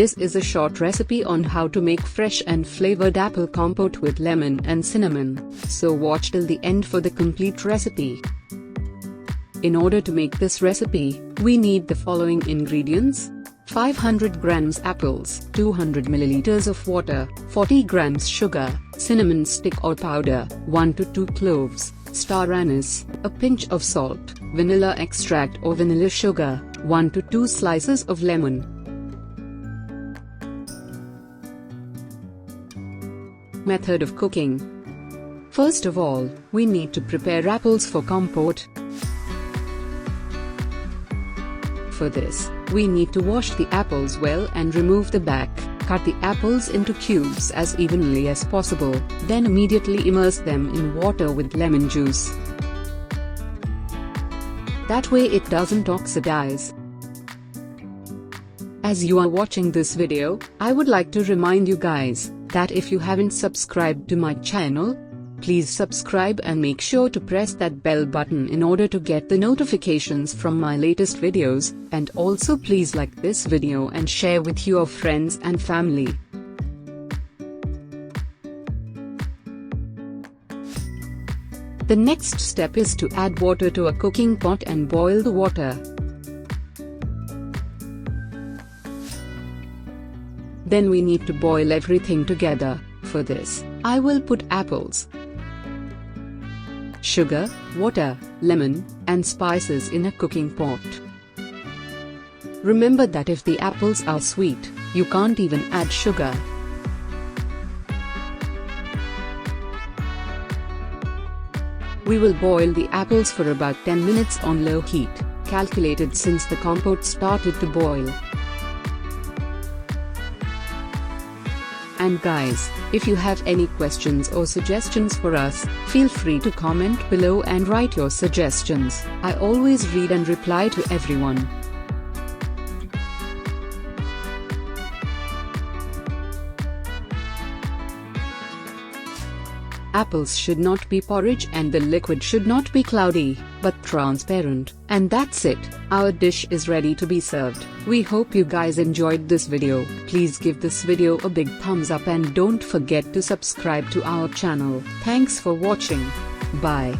This is a short recipe on how to make fresh and flavored apple compote with lemon and cinnamon, so watch till the end for the complete recipe. In order to make this recipe, we need the following ingredients: 500 grams apples, 200 milliliters of water, 40 grams sugar, cinnamon stick or powder, 1 to 2 cloves, star anise, a pinch of salt, vanilla extract or vanilla sugar, 1 to 2 slices of lemon. Method of cooking. First of all, we need to prepare apples for compote. For this, we need to wash the apples well and remove the back. Cut the apples into cubes as evenly as possible, then immediately immerse them in water with lemon juice. That way it doesn't oxidize. As you are watching this video, I would like to remind you guys that if you haven't subscribed to my channel, please subscribe and make sure to press that bell button in order to get the notifications from my latest videos, and also please like this video and share with your friends and family. The next step is to add water to a cooking pot and boil the water. Then we need to boil everything together. For this, I will put apples, sugar, water, lemon, and spices in a cooking pot. Remember that if the apples are sweet, you can't even add sugar. We will boil the apples for about 10 minutes on low heat, calculated since the compote started to boil. And guys, if you have any questions or suggestions for us, feel free to comment below and write your suggestions. I always read and reply to everyone. Apples should not be porridge and the liquid should not be cloudy, but transparent. And that's it, our dish is ready to be served. We hope you guys enjoyed this video. Please give this video a big thumbs up and don't forget to subscribe to our channel. Thanks for watching. Bye.